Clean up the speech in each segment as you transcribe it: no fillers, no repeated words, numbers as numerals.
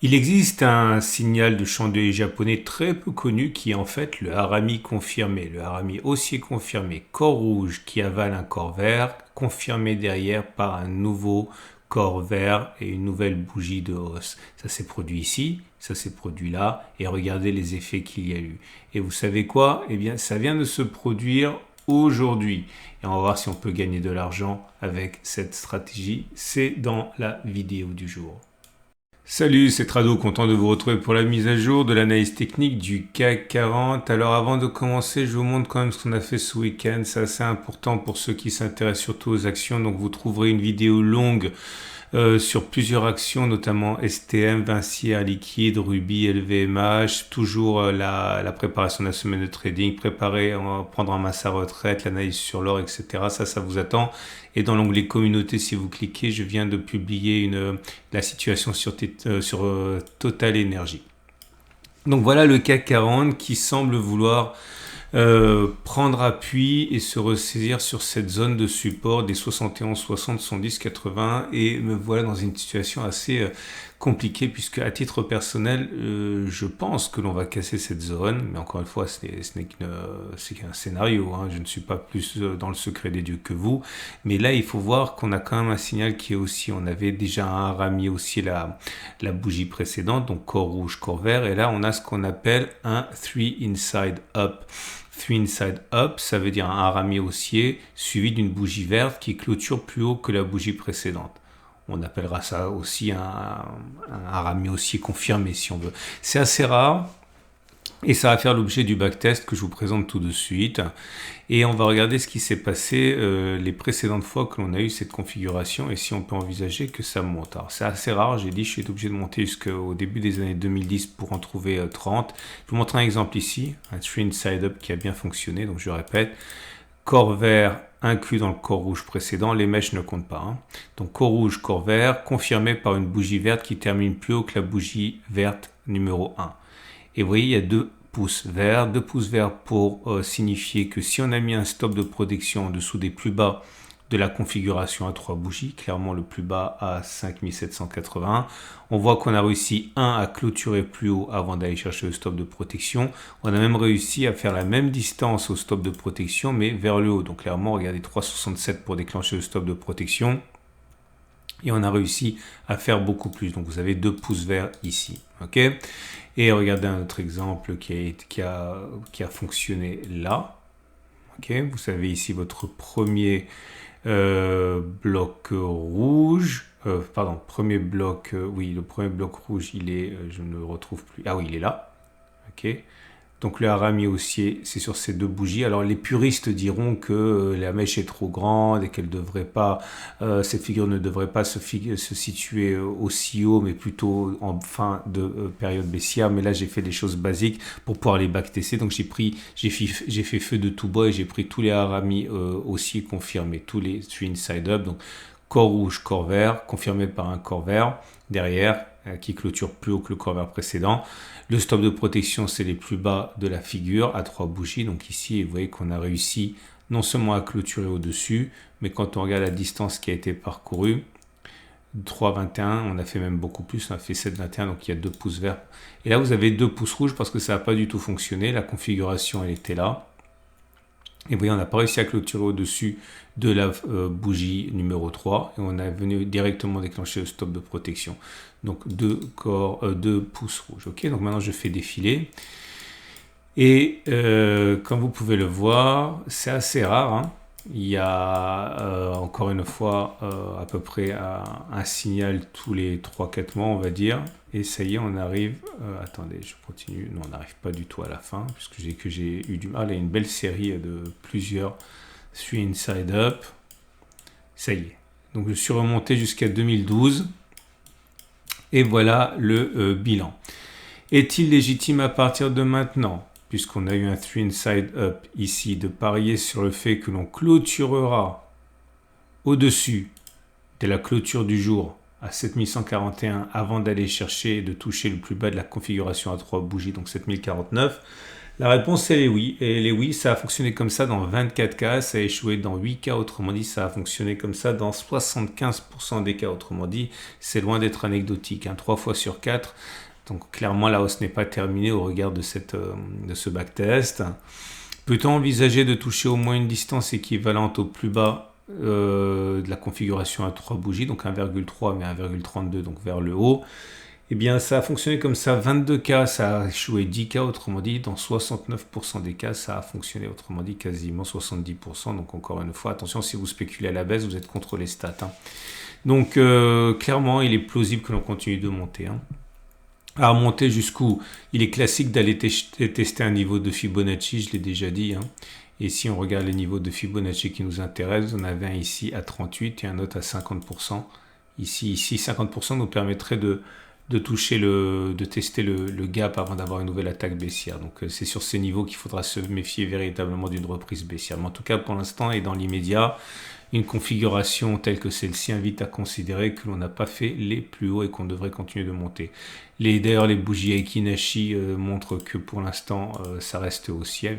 Il existe un signal de chandelier japonais très peu connu qui est en fait le harami confirmé, le harami haussier confirmé, corps rouge qui avale un corps vert, confirmé derrière par un nouveau corps vert et une nouvelle bougie de hausse. Ça s'est produit ici, ça s'est produit là, et regardez les effets qu'il y a eu. Et vous savez quoi? Eh bien, ça vient de se produire aujourd'hui. Et on va voir si on peut gagner de l'argent avec cette stratégie. C'est dans la vidéo du jour. Salut, c'est Trado, content de vous retrouver pour la mise à jour de l'analyse technique du CAC 40. Alors avant de commencer, je vous montre quand même ce qu'on a fait ce week-end. C'est assez important pour ceux qui s'intéressent surtout aux actions. Donc vous trouverez une vidéo longue sur plusieurs actions, notamment STM, Vinci, Air Liquide, Ruby, LVMH, toujours la préparation de la semaine de trading, préparer, prendre en main sa retraite, l'analyse sur l'or, etc. Ça vous attend. Et dans l'onglet communauté, si vous cliquez, je viens de publier la situation sur Total Energy. Donc voilà le CAC 40 qui semble vouloir prendre appui et se ressaisir sur cette zone de support des 71, 60, 110, 80 et me voilà dans une situation assez compliquée puisque à titre personnel je pense que l'on va casser cette zone, mais encore une fois c'est qu'un scénario, hein. Je ne suis pas plus dans le secret des dieux que vous, mais là il faut voir qu'on a quand même un signal qui est aussi, on avait déjà un rami aussi la bougie précédente, donc corps rouge, corps vert, et là on a ce qu'on appelle un 3 inside up. 3 inside up, ça veut dire un harami haussier suivi d'une bougie verte qui clôture plus haut que la bougie précédente. On appellera ça aussi un harami haussier confirmé si on veut. C'est assez rare et ça va faire l'objet du backtest que je vous présente tout de suite. Et on va regarder ce qui s'est passé les précédentes fois que l'on a eu cette configuration et si on peut envisager que ça monte. Alors c'est assez rare, j'ai dit je suis obligé de monter jusqu'au début des années 2010 pour en trouver 30. Je vous montre un exemple ici, un 3 inside up qui a bien fonctionné, donc je répète. Corps vert inclus dans le corps rouge précédent, les mèches ne comptent pas, hein. Donc corps rouge, corps vert, confirmé par une bougie verte qui termine plus haut que la bougie verte numéro 1. Et vous voyez, il y a deux pouces verts pour signifier que si on a mis un stop de protection en dessous des plus bas de la configuration à 3 bougies, clairement le plus bas à 5780, on voit qu'on a réussi à clôturer plus haut avant d'aller chercher le stop de protection. On a même réussi à faire la même distance au stop de protection mais vers le haut. Donc clairement, regardez 3,67 pour déclencher le stop de protection. Et on a réussi à faire beaucoup plus. Donc vous avez 2 pouces verts ici. Ok. Et regardez un autre exemple qui a fonctionné là. Ok. Vous avez ici votre premier bloc rouge. Premier bloc. Oui, le premier bloc rouge, il est. Je ne le retrouve plus. Ah oui, il est là. Ok. Donc le harami haussier, c'est sur ces deux bougies. Alors les puristes diront que la mèche est trop grande et qu'elle devrait pas, cette figure ne devrait pas se situer aussi haut, mais plutôt en fin de période baissière. Mais là j'ai fait des choses basiques pour pouvoir les backtester. Donc j'ai fait feu de tout bas et j'ai pris tous les harami haussiers confirmés, tous les 3 inside up. Donc corps rouge, corps vert, confirmé par un corps vert derrière qui clôture plus haut que le corps vert précédent. Le stop de protection, c'est les plus bas de la figure à 3 bougies. Donc ici, vous voyez qu'on a réussi non seulement à clôturer au-dessus, mais quand on regarde la distance qui a été parcourue, 3,21, on a fait même beaucoup plus, on a fait 7,21, donc il y a 2 pouces verts. Et là, vous avez 2 pouces rouges parce que ça n'a pas du tout fonctionné. La configuration, elle était là. Et vous voyez, on n'a pas réussi à clôturer au-dessus de la bougie numéro 3 et on a venu directement déclencher le stop de protection. Donc 2 pouces rouges. Ok, donc maintenant je fais défiler. Et comme vous pouvez le voir, c'est assez rare, hein. Il y a encore une fois à peu près un signal tous les 3-4 mois, on va dire. Et ça y est, on arrive. Attendez, je continue. Non, on n'arrive pas du tout à la fin, puisque j'ai eu du mal. Il y a une belle série de plusieurs 3 inside up. Ça y est. Donc je suis remonté jusqu'à 2012. Et voilà le bilan. Est-il légitime à partir de maintenant, puisqu'on a eu un 3 inside up ici, de parier sur le fait que l'on clôturera au-dessus de la clôture du jour à 7141 avant d'aller chercher et de toucher le plus bas de la configuration à 3 bougies, donc 7049. La réponse elle est oui. Et les oui, ça a fonctionné comme ça dans 24 cas, ça a échoué dans 8 cas, autrement dit, ça a fonctionné comme ça dans 75% des cas, autrement dit, c'est loin d'être anecdotique, hein, 3 fois sur 4. Donc clairement, la hausse n'est pas terminée au regard de ce backtest. Peut-on envisager de toucher au moins une distance équivalente au plus bas de la configuration à 3 bougies, donc 1,3 mais 1,32, donc vers le haut? Eh bien, ça a fonctionné comme ça. 22 cas, ça a échoué 10 cas, autrement dit, dans 69% des cas, ça a fonctionné, autrement dit, quasiment 70%. Donc, encore une fois, attention, si vous spéculez à la baisse, vous êtes contre les stats, hein. Donc, clairement, il est plausible que l'on continue de monter, hein. À monter jusqu'où? Il est classique d'aller tester un niveau de Fibonacci, je l'ai déjà dit, hein. Et si on regarde les niveaux de Fibonacci qui nous intéressent, on avait un ici à 38 et un autre à 50%. Ici 50% nous permettrait de tester le gap avant d'avoir une nouvelle attaque baissière. Donc c'est sur ces niveaux qu'il faudra se méfier véritablement d'une reprise baissière. Mais en tout cas, pour l'instant et dans l'immédiat, une configuration telle que celle-ci invite à considérer que l'on n'a pas fait les plus hauts et qu'on devrait continuer de monter. D'ailleurs, les bougies Aiki-Nashi montrent que pour l'instant, ça reste haussier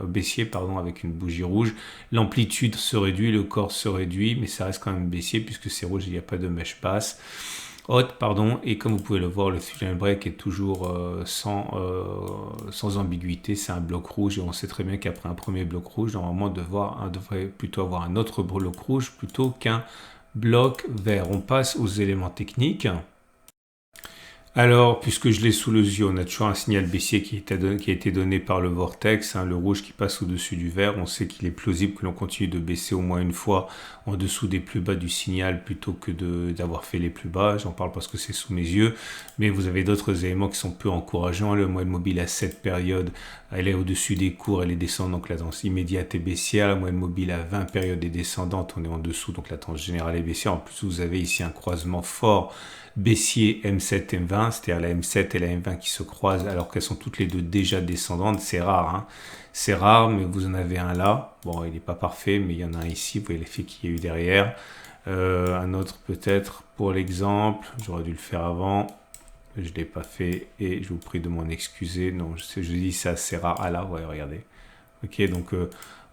baissier avec une bougie rouge. L'amplitude se réduit, le corps se réduit, mais ça reste quand même baissier puisque c'est rouge, il n'y a pas de mèche basse. Et comme vous pouvez le voir, le three line break est toujours sans ambiguïté, c'est un bloc rouge et on sait très bien qu'après un premier bloc rouge, normalement on devrait plutôt avoir un autre bloc rouge plutôt qu'un bloc vert. On passe aux éléments techniques. Alors, puisque je l'ai sous les yeux, on a toujours un signal baissier qui a été donné par le vortex, hein, le rouge qui passe au-dessus du vert. On sait qu'il est plausible que l'on continue de baisser au moins une fois en dessous des plus bas du signal plutôt que d'avoir fait les plus bas. J'en parle parce que c'est sous mes yeux, mais vous avez d'autres éléments qui sont peu encourageants. Le moyenne mobile à cette période, elle est au-dessus des cours, elle est descendante, donc la tendance immédiate est baissière. La moyenne mobile à 20 périodes est descendante, on est en dessous, donc la tendance générale est baissière. En plus, vous avez ici un croisement fort baissier M7 M20, c'est-à-dire la M7 et la M20 qui se croisent alors qu'elles sont toutes les deux déjà descendantes. C'est rare, hein. C'est rare, mais vous en avez un là. Bon, il n'est pas parfait, mais il y en a un ici. Vous voyez l'effet qu'il y a eu derrière. Un autre peut-être pour l'exemple. J'aurais dû le faire avant. Je ne l'ai pas fait et je vous prie de m'en excuser. Non, je dis c'est assez rare. Ah là, ouais, regardez. Ok, donc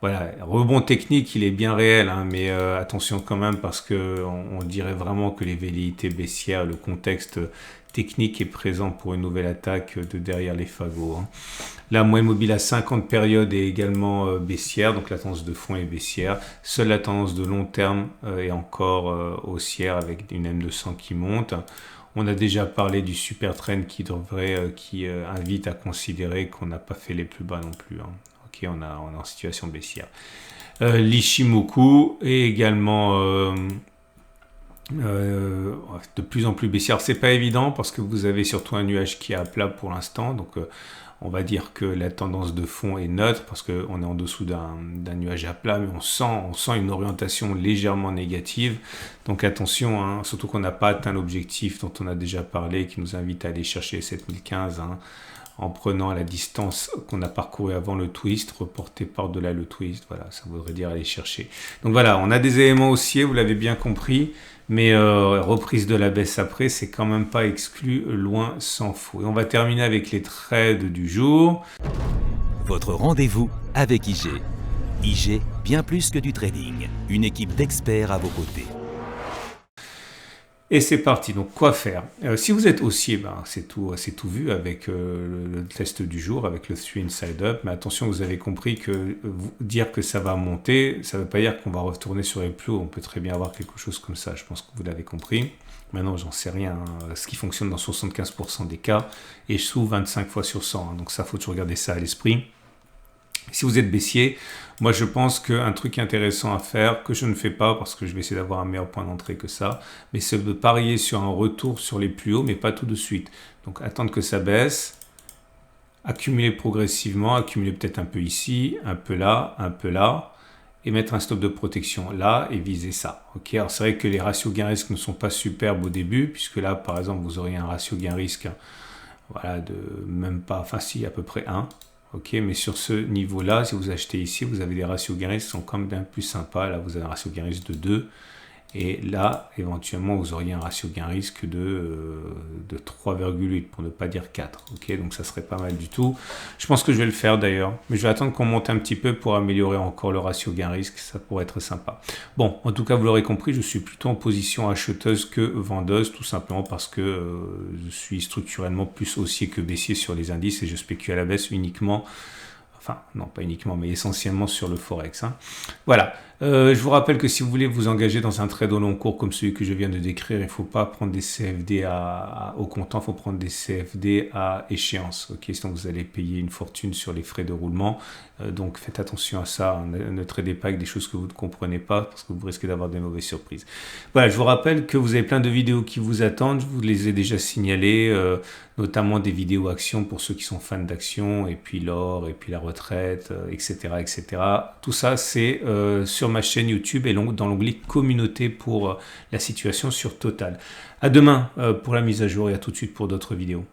voilà, rebond technique, il est bien réel, hein, mais attention quand même parce que on dirait vraiment que les velléités baissières, le contexte technique est présent pour une nouvelle attaque de derrière les fagots, hein. La moyenne mobile à 50 périodes est également baissière, donc la tendance de fond est baissière. Seule la tendance de long terme est encore haussière avec une M200 qui monte. On a déjà parlé du super trend qui invite à considérer qu'on n'a pas fait les plus bas non plus, hein. Ok, on est en situation baissière. L'Ishimoku est également de plus en plus baissière. C'est pas évident parce que vous avez surtout un nuage qui est à plat pour l'instant, donc on va dire que la tendance de fond est neutre parce qu'on est en dessous d'un nuage à plat, mais on sent une orientation légèrement négative. Donc attention, hein, surtout qu'on n'a pas atteint l'objectif dont on a déjà parlé, qui nous invite à aller chercher 7015, hein, en prenant la distance qu'on a parcourue avant le twist, reporter par-delà le twist. Voilà, ça voudrait dire aller chercher. Donc voilà, on a des éléments haussiers, vous l'avez bien compris. Mais reprise de la baisse après, c'est quand même pas exclu, loin s'en faut. Et on va terminer avec les trades du jour. Votre rendez-vous avec IG. IG, bien plus que du trading. Une équipe d'experts à vos côtés. Et c'est parti, donc quoi faire? Si vous êtes haussier, c'est tout vu avec le test du jour, avec le 3 Inside Up, mais attention, vous avez compris que dire que ça va monter, ça ne veut pas dire qu'on va retourner sur les plus hauts, on peut très bien avoir quelque chose comme ça, je pense que vous l'avez compris. Maintenant, j'en sais rien, hein. Ce qui fonctionne dans 75% des cas est sous 25 fois sur 100, hein. Donc ça, faut toujours garder ça à l'esprit. Si vous êtes baissier, moi je pense qu'un truc intéressant à faire, que je ne fais pas parce que je vais essayer d'avoir un meilleur point d'entrée que ça, mais c'est de parier sur un retour sur les plus hauts, mais pas tout de suite. Donc attendre que ça baisse, accumuler progressivement, accumuler peut-être un peu ici, un peu là, et mettre un stop de protection là et viser ça. Ok, alors c'est vrai que les ratios gain-risque ne sont pas superbes au début, puisque là par exemple vous auriez un ratio gain-risque, voilà, de même pas, enfin si, à peu près 1. Ok, mais sur ce niveau-là, si vous achetez ici, vous avez des ratios gain-risque qui sont quand même bien plus sympas. Là, vous avez un ratio gain-risque de 2 Et là, éventuellement, vous auriez un ratio gain-risque de 3,8 pour ne pas dire 4. Ok, donc ça serait pas mal du tout. Je pense que je vais le faire d'ailleurs, mais je vais attendre qu'on monte un petit peu pour améliorer encore le ratio gain-risque. Ça pourrait être sympa. Bon, en tout cas, vous l'aurez compris, je suis plutôt en position acheteuse que vendeuse, tout simplement parce que je suis structurellement plus haussier que baissier sur les indices et je spécule à la baisse uniquement. Enfin, non, pas uniquement, mais essentiellement sur le Forex. Hein. Voilà. Je vous rappelle que si vous voulez vous engager dans un trade au long cours comme celui que je viens de décrire, il ne faut pas prendre des CFD au comptant, il faut prendre des CFD à échéance. Okay, sinon, vous allez payer une fortune sur les frais de roulement. Donc, faites attention à ça. Ne tradez pas avec des choses que vous ne comprenez pas parce que vous risquez d'avoir des mauvaises surprises. Voilà, je vous rappelle que vous avez plein de vidéos qui vous attendent. Je vous les ai déjà signalées, notamment des vidéos actions pour ceux qui sont fans d'actions, et puis l'or, et puis la retraite, etc., etc. Tout ça, c'est sur ma chaîne YouTube et dans l'onglet communauté pour la situation sur Total. À demain pour la mise à jour et à tout de suite pour d'autres vidéos.